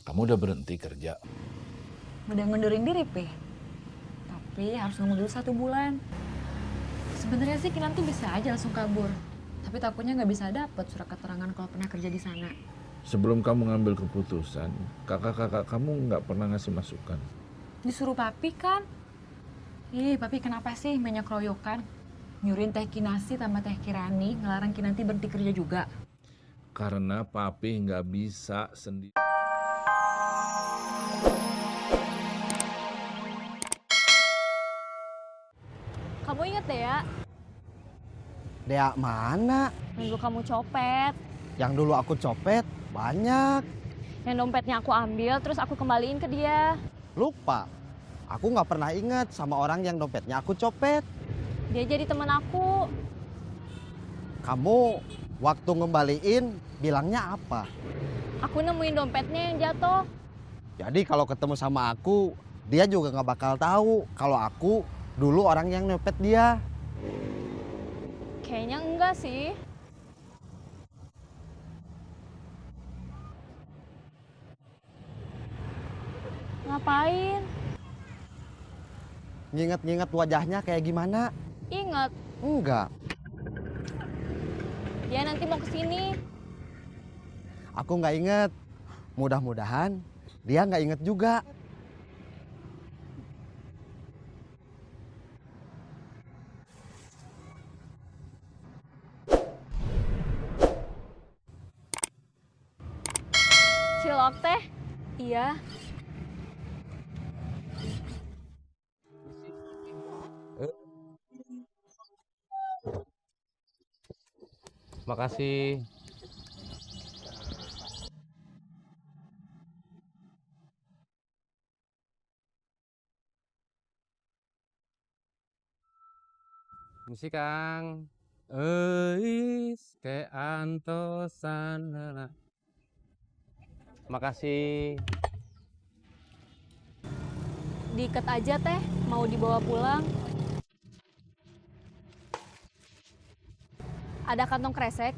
Kamu udah berhenti kerja? Udah ngundurin diri, Pi. Tapi harus nunggu dulu 1 bulan. Sebenarnya sih Kinan tuh bisa aja langsung kabur. Tapi takutnya nggak bisa dapet surat keterangan kalau pernah kerja di sana. Sebelum kamu ngambil keputusan, kakak-kakak kamu nggak pernah ngasih masukan. Disuruh papi kan? Ih, papi kenapa sih banyak keroyokan? Nyuruhin Teh Kinasi tambah Teh Kirani, ngelarang Kinanti berhenti kerja juga. Karena papi nggak bisa sendiri. Kamu inget deh ya, Dea mana? minggu kamu copet. Yang dulu aku copet banyak. Yang dompetnya aku ambil, terus aku kembaliin ke dia. Lupa. Aku nggak pernah ingat sama orang yang dompetnya aku copet. Dia jadi teman aku. Kamu waktu ngembaliin bilangnya apa? Aku nemuin dompetnya yang jatuh. Jadi kalau ketemu sama aku, dia juga nggak bakal tahu kalau aku dulu orang yang nyopet dia. Kayaknya enggak sih. Ngapain? Nginget-nginget wajahnya kayak gimana? Ingat, Enggak. dia nanti mau kesini. Aku nggak inget. Mudah-mudahan dia nggak inget juga. Cilok teh? Iya. Makasih. Misi Kang. Eis ke antosan. Makasih. Diikat aja teh, mau dibawa pulang. Ada kantong kresek?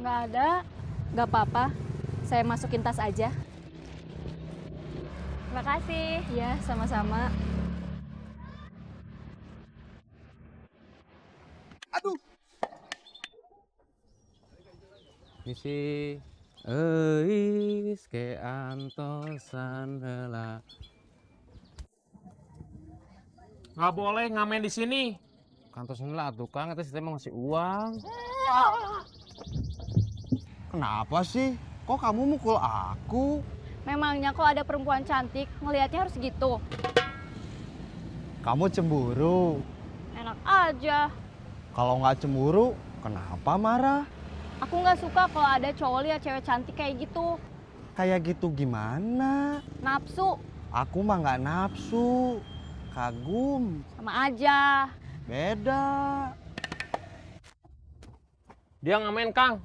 Nggak ada. Nggak apa-apa, saya masukin tas aja. Makasih. Ya, sama-sama. Misi. Eis ke antosan heula. Nggak boleh ngamen di sini. Kantosan heula atuh Kang, eta sistem ngasih uang. Kenapa sih? Kok kamu mukul aku? Memangnya kok ada perempuan cantik, ngelihatnya harus gitu. Kamu cemburu. Enak aja. Kalau nggak cemburu, kenapa marah? Aku nggak suka kalau ada cowok lihat cewek cantik kayak gitu. Kayak gitu gimana? Nafsu, Aku mah nggak nafsu. Kagum. sama aja. Beda. Dia ngamen, Kang.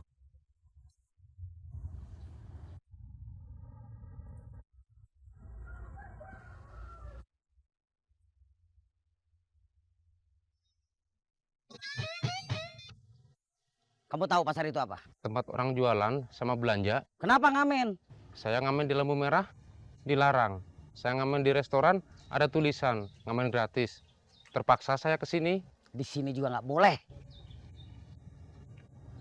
Kamu tahu pasar itu apa? Tempat orang jualan sama belanja. Kenapa ngamen? Saya ngamen di lampu merah, dilarang. Saya ngamen di restoran, ada tulisan, ngamen gratis. Terpaksa saya ke sini. Di sini juga nggak boleh.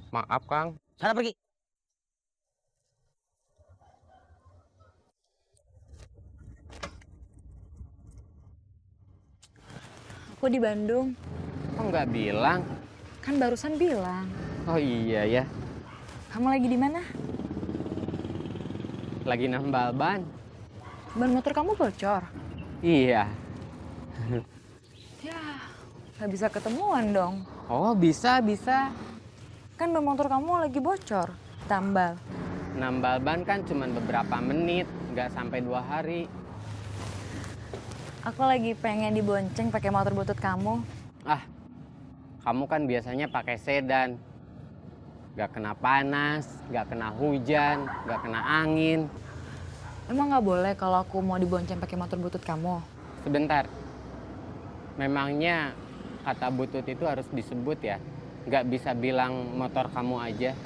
Maaf, Kang. Sana pergi. Aku di Bandung. Kok nggak bilang? Kan barusan bilang. Oh iya ya, Kamu lagi di mana? lagi nambal ban. Ban motor kamu bocor. Iya. Ya, nggak bisa ketemuan dong. Oh bisa, bisa. Kan ban motor kamu lagi bocor. Tambal. Nambal ban kan cuma beberapa menit, nggak sampai 2 hari. Aku lagi pengen dibonceng pakai motor butut kamu. Ah, kamu kan biasanya pakai sedan. Nggak kena panas, nggak kena hujan, nggak kena angin. Emang nggak boleh kalau aku mau dibonceng pakai motor butut kamu? Sebentar. Memangnya kata butut itu harus disebut ya? Nggak bisa bilang motor kamu aja?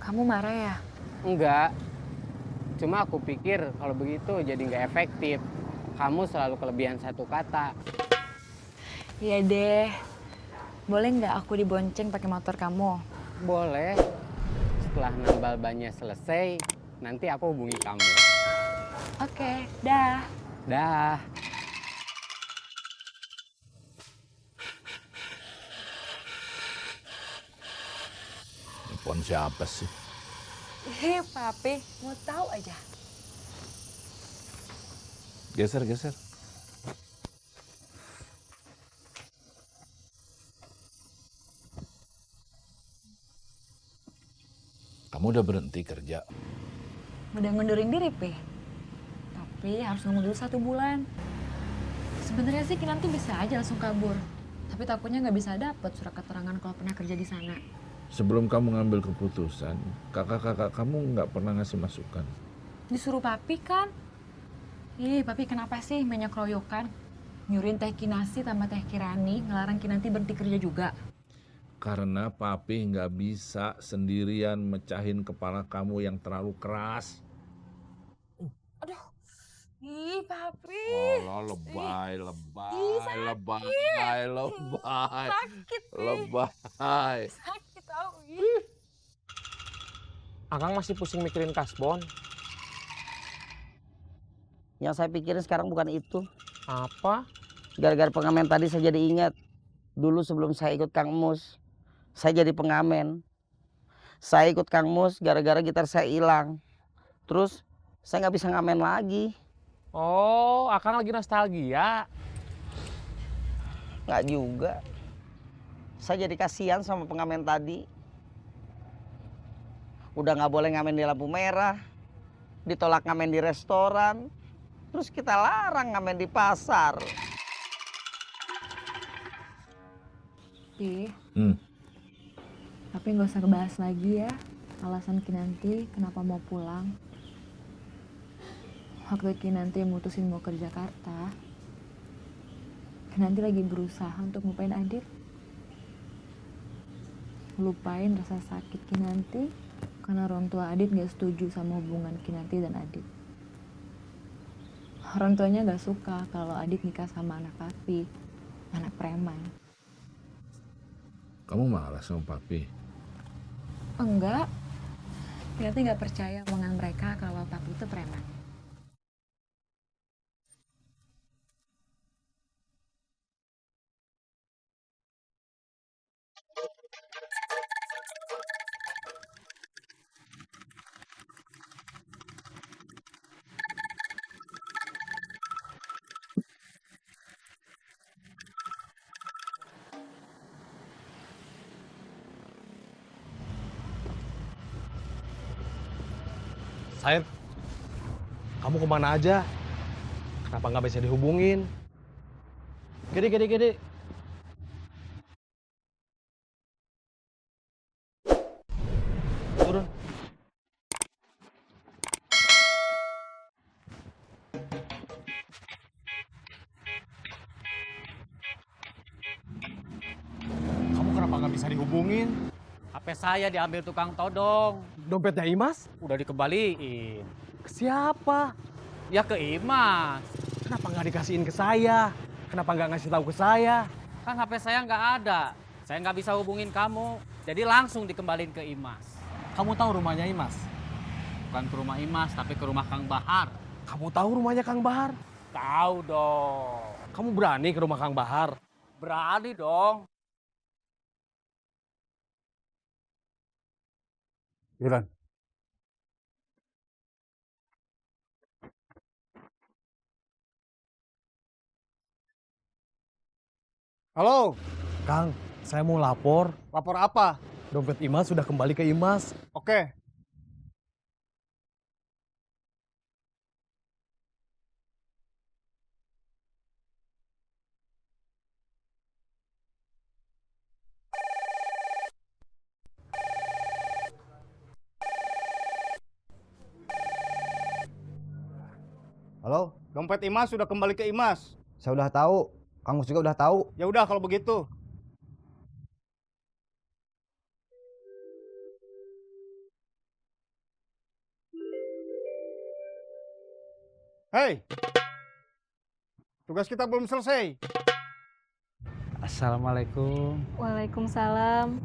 Kamu marah ya? Enggak. Cuma aku pikir kalau begitu jadi nggak efektif. Kamu selalu kelebihan satu kata. Iya deh. Boleh nggak aku dibonceng pakai motor kamu? Boleh. Setelah nambal bannya selesai, nanti aku hubungi kamu. Oke, dah. Dah. Telepon siapa sih? Ih, papi, mau tahu aja. Geser, geser. Kamu udah berhenti kerja? Udah ngundurin diri, Pi. Tapi harus nunggu dulu 1 bulan. Sebenarnya sih Kinanti bisa aja langsung kabur. Tapi takutnya nggak bisa dapet surat keterangan kalau pernah kerja di sana. Sebelum kamu ngambil keputusan, kakak-kakak kamu nggak pernah ngasih masukan. Disuruh papi kan? Ih, papi kenapa sih banyak keroyokan? Nyuruhin Teh Kinasi tambah Teh Kirani, ngelarang Kinanti berhenti kerja juga. Karena papi nggak bisa sendirian mecahin kepala kamu yang terlalu keras. Ih, papi. Oh, lebay, lebay, Ih, sakit. lebay, lebay, Sakit, Pi. lebay. Sakit tau, ih. Akang masih pusing mikirin kasbon. Yang saya pikirin sekarang bukan itu. Apa? Gara-gara pengamen tadi saya jadi ingat. Dulu sebelum saya ikut Kang Mus, saya jadi pengamen. Saya ikut Kang Mus gara-gara gitar saya hilang. Terus saya nggak bisa ngamen lagi. Oh, Akang lagi nostalgia. Nggak juga. Saya jadi kasihan sama pengamen tadi. Udah nggak boleh ngamen di lampu merah. Ditolak ngamen di restoran. Terus kita larang ngamen di pasar. Pi, Hmm. tapi nggak usah kebahas lagi ya. Alasan Kinanti kenapa mau pulang. Waktu Kinanti mutusin mau ke Jakarta, Kinanti lagi berusaha untuk ngupain Adit. Lupain rasa sakit Kinanti karena orang tua Adit gak setuju sama hubungan Kinanti dan Adit. Orang tuanya gak suka kalau Adit nikah sama anak papi, anak preman. Kamu marah sama papi? Enggak, Kinanti gak percaya omongan mereka kalau papi itu preman. Said, kamu kemana aja? Kenapa nggak bisa dihubungin? Gede, gede, gede. Turun. Kamu kenapa nggak bisa dihubungin? HP saya diambil tukang todong. Dompetnya Imas? Udah dikembaliin. Ke siapa? Ya ke Imas. Kenapa nggak dikasihin ke saya? Kenapa nggak ngasih tahu ke saya? Kan HP saya nggak ada. Saya nggak bisa hubungin kamu. Jadi langsung dikembaliin ke Imas. Kamu tahu rumahnya Imas? Bukan ke rumah Imas, tapi ke rumah Kang Bahar. Kamu tahu rumahnya Kang Bahar? Tahu dong. Kamu berani ke rumah Kang Bahar? Berani dong. Iran. Halo. Kang, saya mau lapor. Lapor apa? Dompet Imas sudah kembali ke Imas. Oke. Halo, Dompet Imas sudah kembali ke Imas. saya udah tahu. Kang Mus juga udah tahu. Ya udah kalau begitu. Hei, tugas kita belum selesai. Assalamualaikum. Waalaikumsalam.